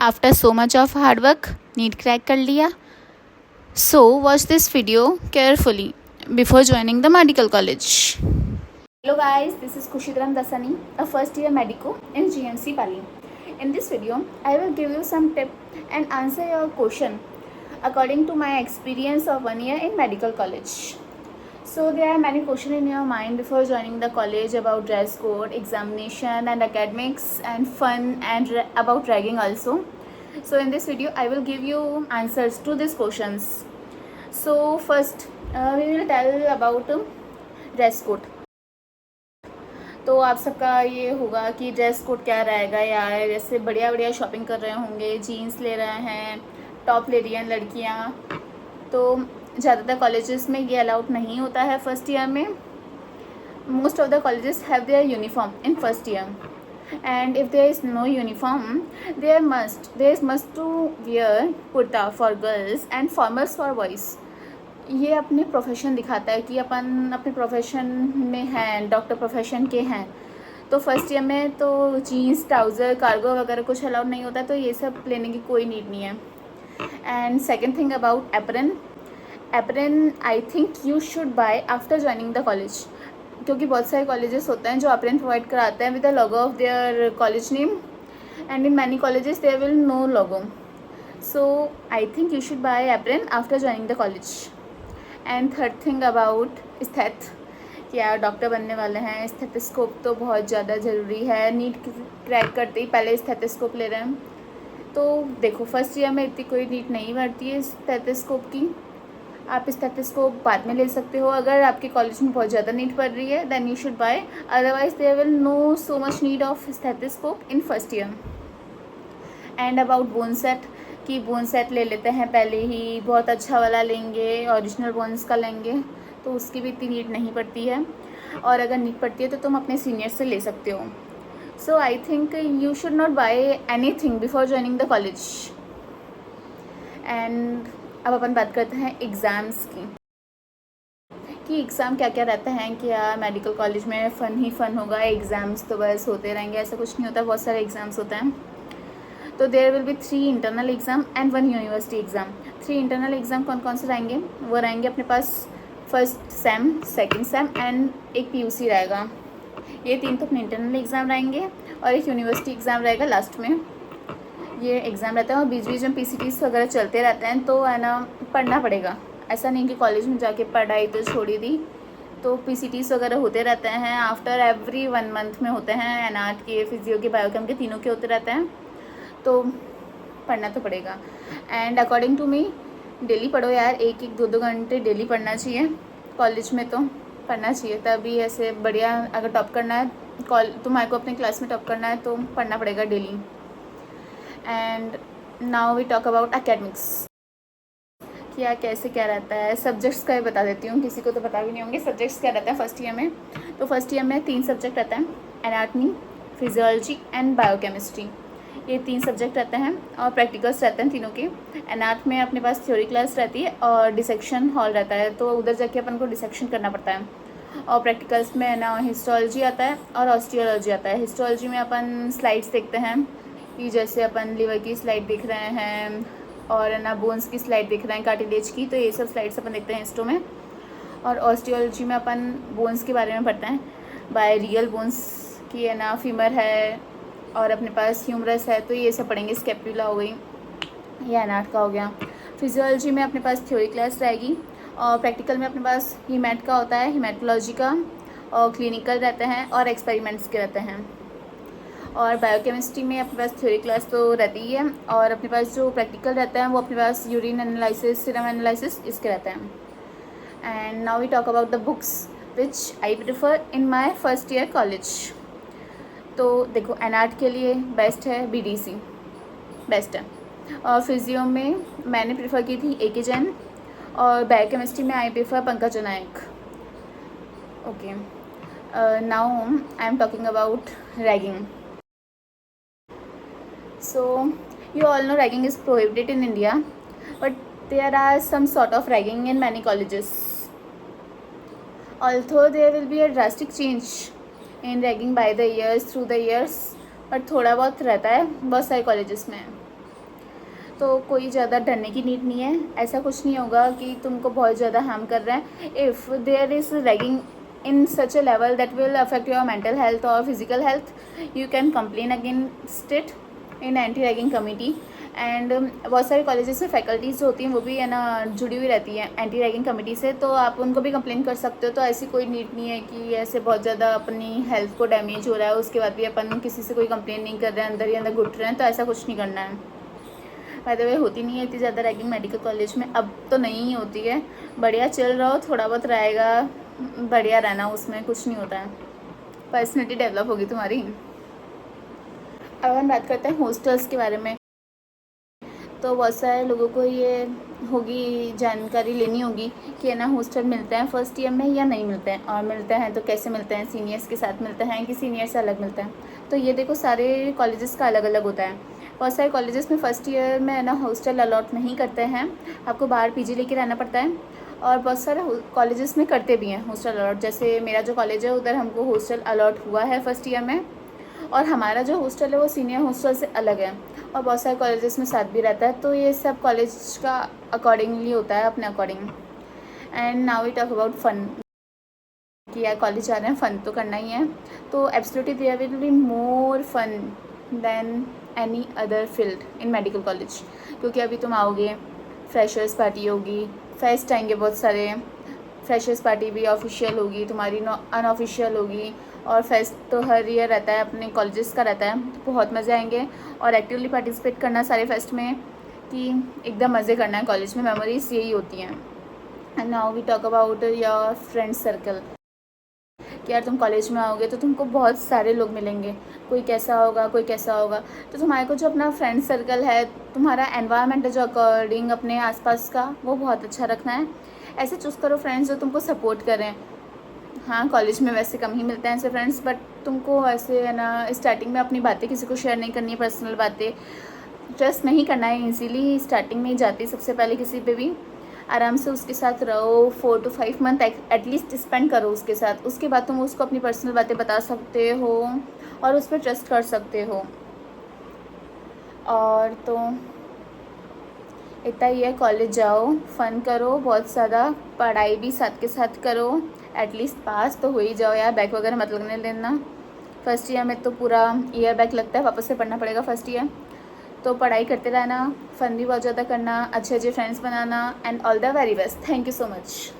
After so much of hard work NEET crack कर लिया. So watch this video carefully before joining the medical college. Hello guys, this is Kushidram Dasani, a first year medico in GMC Pali. In this video, I will give you some tip and answer your question according to my experience of 1 year in medical college. So there are many questions in your mind before joining the college about dress code, examination and academics and fun and about ragging also. So in this video, I will give you answers to these questions. So first, we will tell about dress code. तो आप सबका ये होगा कि dress code क्या रहेगा यार. जैसे बढ़िया बढ़िया शॉपिंग कर रहे होंगे, जीन्स ले रहे हैं, टॉप ले रही हैं लड़कियाँ. तो ज़्यादातर कॉलेजेस में ये अलाउड नहीं होता है फर्स्ट ईयर में. Most of the colleges have their uniform in first year, and if there is no uniform there is must to wear kurta for girls and formals for boys. ये अपने profession दिखाता है कि अपन अपने प्रोफेशन में हैं, doctor profession के हैं. तो फर्स्ट ईयर में तो जीन्स, ट्राउज़र, कार्गो वगैरह कुछ अलाउड नहीं होता, तो ये सब लेने की कोई नीड नहीं है. And second thing about apron I think you should bye after joining the college, क्योंकि बहुत सारे कॉलेजेस होते हैं जो एप्रन प्रोवाइड कराते हैं with the logo of their college name, and in many colleges there will no logo. So I think you should buy apron after joining the college. And third thing about steth, कि यार doctor बनने वाले हैं, stethoscope तो बहुत ज़्यादा ज़रूरी है. नीट क्रैक करते ही पहले स्टेथोस्कोप ले रहे हैं. तो देखो फर्स्ट ईयर में इतनी कोई नीड नहीं पड़ती है स्टेथोस्कोप की. आप स्टेथोस्कोप बाद में ले सकते हो. अगर आपके कॉलेज में बहुत ज़्यादा नीड पड़ रही है then you should buy, otherwise there will no so much need of stethoscope in first year. And about bone set, कि बोन सेट ले लेते हैं पहले ही, बहुत अच्छा वाला लेंगे, ओरिजिनल बोन्स का लेंगे, तो उसकी भी इतनी नीड नहीं पड़ती है. और अगर नीड पड़ती है तो तुम अपने सीनियर से ले सकते हो. So I think you should not buy anything before joining the college. And अब अपन बात करते हैं एग्ज़ाम्स की, कि एग्ज़ाम क्या क्या रहते हैं. कि यार मेडिकल कॉलेज में फ़न ही फ़न होगा, एग्ज़ाम्स तो बस होते रहेंगे, ऐसा कुछ नहीं होता. बहुत सारे एग्ज़ाम्स होते हैं. तो there will be 3 internal exam and 1 university exam. 3 internal exam कौन कौन से रहेंगे? वो रहेंगे अपने पास first sem, second sem and एक पीयूसी रहेगा. ये 3 तो अपने इंटरनल एग्ज़ाम रहेंगे, और एक यूनिवर्सिटी एग्ज़ाम रहेगा लास्ट में. ये एग्ज़ाम रहता है और बीच बीच में पीसीटीज वगैरह चलते रहते हैं, तो है ना पढ़ना पड़ेगा. ऐसा नहीं कि कॉलेज में जाके पढ़ाई तो छोड़ी दी. तो पीसीटीज वगैरह होते रहते हैं आफ्टर एवरी 1 मंथ में होते हैं. एनआर्ट के, फिजियो के, बायोकेम के, तीनों के होते रहते हैं. तो पढ़ना तो पड़ेगा. And according to me daily पढ़ो यार, 1-2 घंटे डेली पढ़ना चाहिए. कॉलेज में तो पढ़ना चाहिए, तभी ऐसे बढ़िया. अगर टॉप करना है, तुम्हारे को अपने क्लास में टॉप करना है तो पढ़ना पड़ेगा daily. And now we talk about academics, कि यार कैसे क्या रहता है. सब्जेक्ट्स का भी बता देती हूँ, किसी को तो पता भी नहीं होंगे सब्जेक्ट्स क्या रहता है फर्स्ट ईयर में. तो फर्स्ट ईयर में 3 सब्जेक्ट रहते हैं, एनाटमी, फिजियोलॉजी एंड बायोकेमिस्ट्री. ये 3 सब्जेक्ट रहते हैं और प्रैक्टिकल्स रहते हैं तीनों के. एनाट में अपने पास थ्योरी क्लास रहती है और डिसेक्शन हॉल रहता है, तो उधर जाके अपन को डिसेक्शन करना पड़ता है. और प्रैक्टिकल्स में ना हिस्टोलॉजी आता है और ऑस्टियोलॉजी आता है. हिस्टोलॉजी में अपन स्लाइड्स देखते हैं, कि जैसे अपन लिवर की स्लाइड देख रहे हैं और ना बोन्स की स्लाइड देख रहे हैं, कार्टिलेज की, तो ये सब स्लाइड्स अपन देखते हैं हिस्टो में. और ऑस्टियोलॉजी में अपन बोन्स के बारे में पढ़ते हैं, बाय रियल बोन्स की है ना, फीमर है और अपने पास ह्यूमरस है, तो ये सब पढ़ेंगे. स्केपुला हो गई, ये एनाट का हो गया. फिजियोलॉजी में अपने पास थ्योरी क्लास रहेगी और प्रैक्टिकल में अपने पास हीमेट का होता है, हीमेटोलॉजी का, और क्लिनिकल रहते हैं और एक्सपेरिमेंट्स के रहते हैं. और बायोकेमिस्ट्री में अपने पास थ्योरी क्लास तो रहती ही है, और अपने पास जो प्रैक्टिकल रहता है वो अपने पास यूरिन एनालिसिस, सीरम एनालिसिस, इसके रहते हैं. And now we talk about the books which I prefer in my first year college. तो देखो एनाट के लिए बेस्ट है बीडीसी, बेस्ट है. और फिजियो में मैंने प्रेफर की थी एके जैन, और बायोकेमिस्ट्री में I prefer Pankaj Nayak. Okay, now I am talking about ragging. So you all know ragging is prohibited in India, but there are some sort of ragging in many colleges. Although there will be a drastic change in ragging by the years, through the years, but थोड़ा बहुत रहता है बहुत सारे colleges में. तो कोई ज़्यादा डरने की नीड नहीं है। ऐसा कुछ नहीं होगा कि तुमको बहुत ज़्यादा हार्म कर रहा है। If there is ragging in such a level that will affect your mental health or physical health, you can complain against it in anti ragging committee. And बहुत सारे कॉलेजेस में फैकल्टीज़ जो होती हैं वो भी है ना जुड़ी हुई रहती हैं एंटी रैगिंग कमेटी से, तो आप उनको भी कंप्लेन कर सकते हो। तो ऐसी कोई नीड नहीं है कि ऐसे बहुत ज़्यादा अपनी हेल्थ को डैमेज हो रहा है उसके बाद भी अपन किसी से कोई कंप्लेन नहीं कर रहे हैं, अंदर ही अंदर घुट रहे हैं, तो ऐसा कुछ नहीं करना है। बाय द वे होती नहीं है इतनी ज़्यादा रैगिंग मेडिकल कॉलेज में, अब तो नहीं ही होती है। बढ़िया चल रहा हो, थोड़ा बहुत रहेगा, बढ़िया रहना, उसमें कुछ नहीं होता है, पर्सनैलिटी डेवलप होगी तुम्हारी। अब हम बात करते हैं हॉस्टल्स के बारे में। तो बहुत सारे लोगों को ये होगी जानकारी लेनी होगी कि है ना हॉस्टल मिलते हैं फर्स्ट ईयर में या नहीं मिलते हैं, और मिलते हैं तो कैसे मिलते हैं, सीनियर्स के साथ मिलते हैं कि सीनियर से अलग मिलते हैं। तो ये देखो सारे कॉलेजेस का अलग अलग होता है। बहुत सारे कॉलेजेस में फ़र्स्ट ईयर में है ना हॉस्टल अलॉट नहीं करते हैं, आपको बाहर पीजी लेके रहना पड़ता है। और बहुत सारे कॉलेजेस में करते भी हैं हॉस्टल अलॉट, जैसे मेरा जो कॉलेज है उधर हमको हॉस्टल अलॉट हुआ है फर्स्ट ईयर में, और हमारा जो हॉस्टल है वो सीनियर हॉस्टल से अलग है, और बहुत सारे कॉलेजेस में साथ भी रहता है। तो ये सब कॉलेज का अकॉर्डिंगली होता है, अपने according. And now we talk about fun, कि यार कॉलेज जा रहे हैं, फ़न तो करना ही है। तो absolutely there will be more fun than any other field in medical college, क्योंकि अभी तुम आओगे, फ्रेशर्स पार्टी होगी, फेस्ट आएंगे बहुत सारे, फ्रेशर्स पार्टी भी ऑफिशियल होगी तुम्हारी, अनऑफिशियल होगी, और फेस्ट तो हर ईयर रहता है, अपने कॉलेजेस का रहता है, तो बहुत मज़े आएंगे। और एक्टिवली पार्टिसिपेट करना सारे फेस्ट में, कि एकदम मज़े करना है कॉलेज में, मेमोरीज यही होती हैं। And now we talk about your friend circle, कि यार तुम कॉलेज में आओगे तो तुमको बहुत सारे लोग मिलेंगे, कोई कैसा होगा कोई कैसा होगा। तो तुम्हारे को जो अपना फ्रेंड सर्कल है, तुम्हारा एनवायरनमेंट है जो अकॉर्डिंग अपने आसपास का, वो बहुत अच्छा रखना है। ऐसे चूज़ करो फ्रेंड्स जो तुमको सपोर्ट करें। हाँ, कॉलेज में वैसे कम ही मिलते हैं ऐसे फ्रेंड्स, बट तुमको ऐसे है ना स्टार्टिंग में अपनी बातें किसी को शेयर नहीं करनी है, पर्सनल बातें ट्रस्ट नहीं करना है इजीली। स्टार्टिंग में ही जाती सबसे पहले किसी पे भी, आराम से उसके साथ रहो, 4 to 5 मंथ एटलीस्ट स्पेंड करो उसके साथ। उसके बाद तुम उसको अपनी पर्सनल बातें बता सकते हो और उस पर ट्रस्ट कर सकते हो। और तो इतना ही है, कॉलेज जाओ, फ़न करो, बहुत ज़्यादा पढ़ाई भी साथ के साथ करो, एटलीस्ट पास तो हो ही जाओ यार, बैक वगैरह मत लगने लेना। फर्स्ट ईयर में तो पूरा ईयर बैक लगता है, वापस से पढ़ना पड़ेगा फर्स्ट ईयर। तो पढ़ाई करते रहना, फ़न भी बहुत ज़्यादा करना, अच्छे अच्छे friends banana, and all the very best. Thank you so much.